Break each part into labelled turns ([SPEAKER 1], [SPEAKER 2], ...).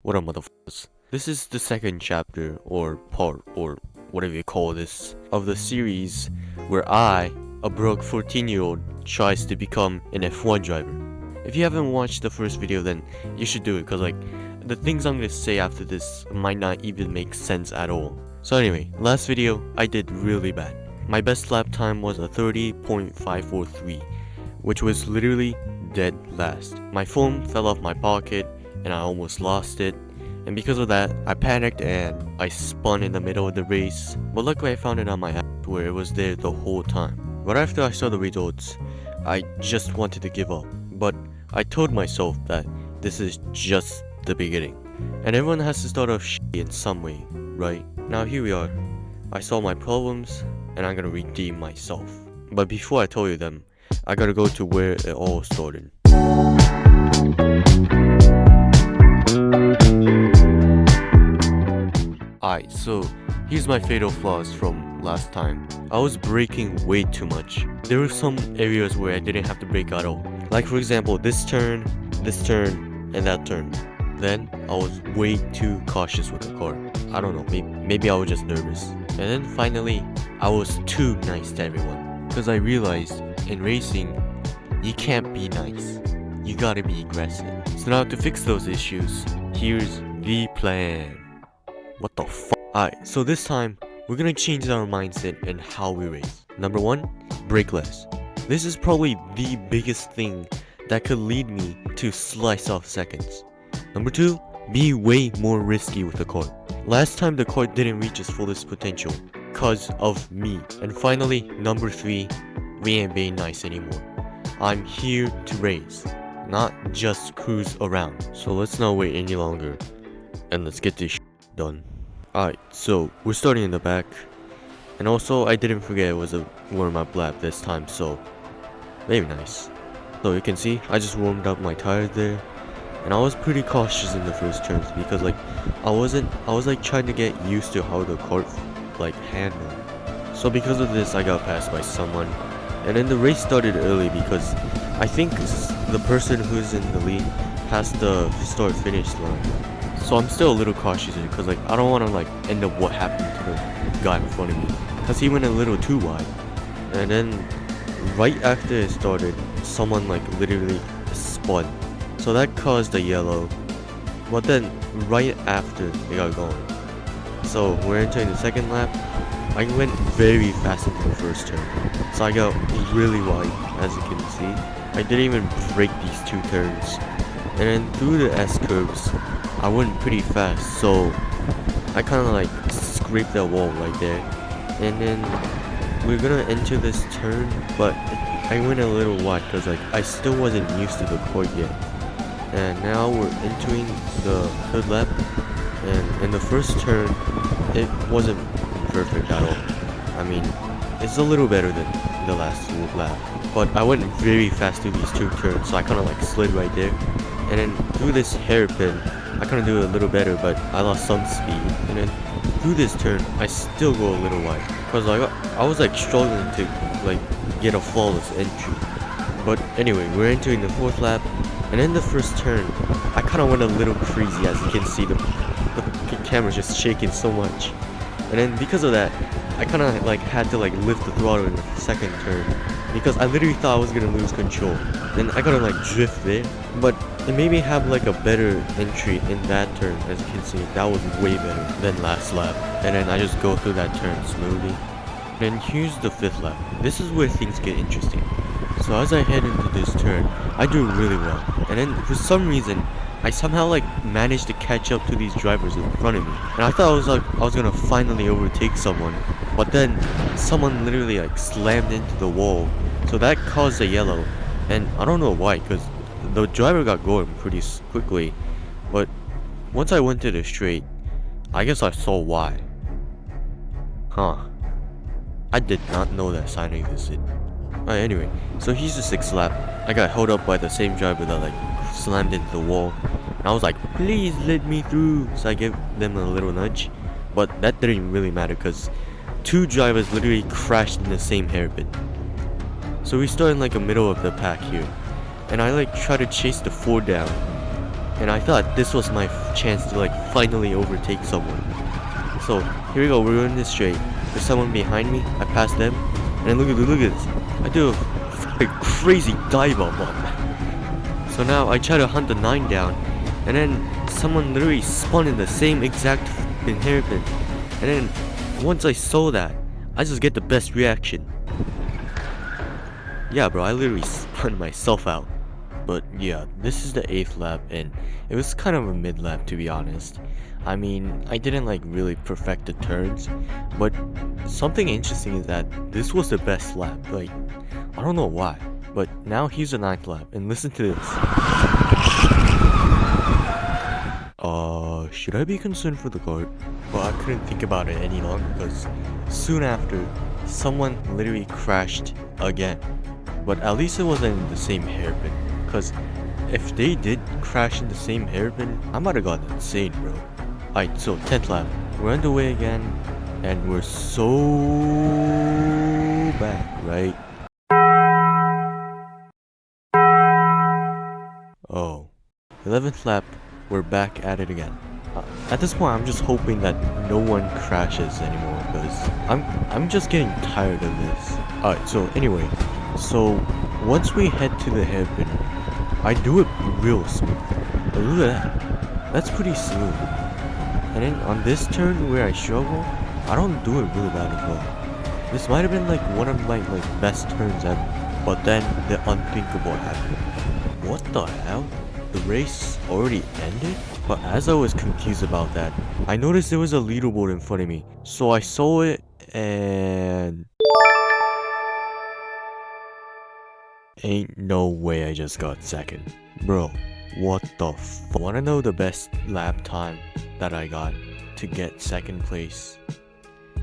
[SPEAKER 1] What up, motherfuckers? This is the second chapter, or part, or whatever you call this, of the series where I, a broke 14-year-old, tries to become an F1 driver. If you haven't watched the first video, then you should do it, cause the things I'm gonna say after this might not even make sense at all. So anyway, last video, I did really bad. My best lap time was a 30.543, which was literally dead last. My phone fell off my pocket, and I almost lost it. And because of that, I panicked and I spun in the middle of the race, but luckily I found it on my app where it was there the whole time. Right after I saw the results, I just wanted to give up, but I told myself that this is just the beginning, and everyone has to start off shitty in some way, right? Now here we are. I saw my problems, and I'm gonna redeem myself. But before I tell you them, I gotta go to where it all started. Alright, so here's my fatal flaws from last time. I was braking way too much. There were some areas where I didn't have to brake at all. Like for example, this turn, and that turn. Then I was way too cautious with the car. I don't know, maybe I was just nervous. And then finally, I was too nice to everyone. Because I realized in racing, you can't be nice. You gotta be aggressive. So now to fix those issues, here's the plan. What the fuck? Alright, so this time, we're gonna change our mindset and how we race. Number 1, brake less. This is probably the biggest thing that could lead me to slice off seconds. Number 2, be way more risky with the car. Last time the car didn't reach its fullest potential cause of me. And finally, number 3, we ain't being nice anymore. I'm here to race, not just cruise around. So let's not wait any longer and let's get this done. Alright, so we're starting in the back, and also I didn't forget it was a warm-up lap this time, so very nice. So you can see I just warmed up my tires there, and I was pretty cautious in the first turns because I was trying to get used to how the kart handled. So because of this I got passed by someone, and then the race started early because I think the person who's in the lead passed the start-finish line. So I'm still a little cautious because I don't want to end up what happened to the guy in front of me, because he went a little too wide. And then right after it started, someone literally spun, so that caused a yellow. But then right after they got going, so we're entering the second lap. I went very fast into the first turn, so I got really wide, as you can see. I didn't even break these two turns, and then through the S curves I went pretty fast, so I kind of scraped that wall right there. And then we're gonna enter this turn, but I went a little wide because I still wasn't used to the court yet. And now we're entering the third lap, and in the first turn it wasn't perfect at all. I mean, it's a little better than the last lap, but I went very fast through these two turns, so I kind of slid right there. And then through this hairpin I kind of do it a little better, but I lost some speed. And then through this turn, I still go a little wide because I was struggling to get a flawless entry. But anyway, we're entering the fourth lap, and in the first turn, I kind of went a little crazy. As you can see, the camera's just shaking so much. And then because of that, I kind of had to lift the throttle in the second turn because I literally thought I was gonna lose control. Then I gotta drift there, but it made me have a better entry in that turn. As you can see, that was way better than last lap. And then I just go through that turn smoothly. And here's the fifth lap. This is where things get interesting. So as I head into this turn, I do really well. And then for some reason, I somehow managed to catch up to these drivers in front of me. And I thought I was gonna finally overtake someone, but then someone literally slammed into the wall. So that caused a yellow, and I don't know why, because the driver got going pretty quickly. But once I went to the straight, I guess I saw why. Huh. I did not know that sign existed. Alright, anyway, so here's the sixth lap. I got held up by the same driver that slammed into the wall. And I was like, please let me through. So I gave them a little nudge. But that didn't really matter because two drivers literally crashed in the same hairpin. So we start in the middle of the pack here. And I try to chase the 4 down. and I thought this was my chance to like finally overtake someone. So here we go, we're in this straight. There's someone behind me, I pass them, and then look at this. I do a crazy dive up on that. So now I try to hunt the 9 down, and then someone literally spun in the same exact hairpin. And then once I saw that, I just get the best reaction. Yeah bro, I literally spun myself out. But yeah, this is the 8th lap, and it was kind of a mid lap to be honest. I mean, I didn't like really perfect the turns, but something interesting is that this was the best lap. Like, I don't know why, but now here's the 9th lap, and listen to this. Should I be concerned for the guard? But I couldn't think about it any longer because soon after, someone literally crashed again. But at least it wasn't in the same hairpin, because if they did crash in the same hairpin, I might have gone insane, bro. Alright, so 10th lap, we're underway again, and we're so back, right? Oh, 11th lap, we're back at it again. At this point, I'm just hoping that no one crashes anymore, because I'm just getting tired of this. Alright, so anyway, so once we head to the hairpin, I do it real smooth. But look at that, that's pretty smooth. And then on this turn where I struggle, I don't do it really bad as well. This might have been like one of my like best turns ever. But then the unthinkable happened. What the hell? The race already ended? But as I was confused about that, I noticed there was a leaderboard in front of me. So I saw it and... Ain't no way I just got second. Bro, what the fuck? Wanna know the best lap time that I got to get second place?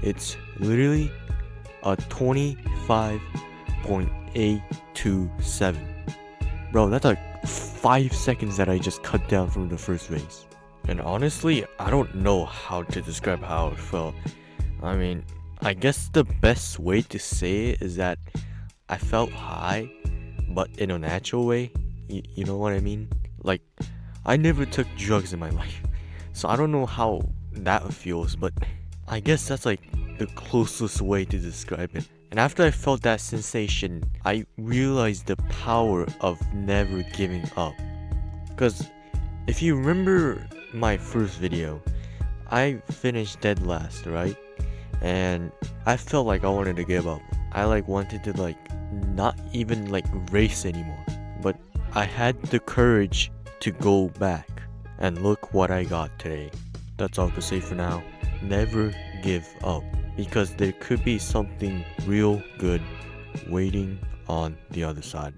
[SPEAKER 1] It's literally a 25.827. Bro, that's like 5 seconds that I just cut down from the first race. And honestly, I don't know how to describe how it felt. I mean, I guess the best way to say it is that I felt high, but in a natural way. You know what I mean? Like, I never took drugs in my life, so I don't know how that feels, but I guess that's like the closest way to describe it. And after I felt that sensation, I realized the power of never giving up. Because if you remember my first video, I finished dead last, right? And I felt like I wanted to give up. I like wanted to like not even like race anymore. But I had the courage to go back. And look what I got today. That's all to say for now. Never give up. Because there could be something real good waiting on the other side.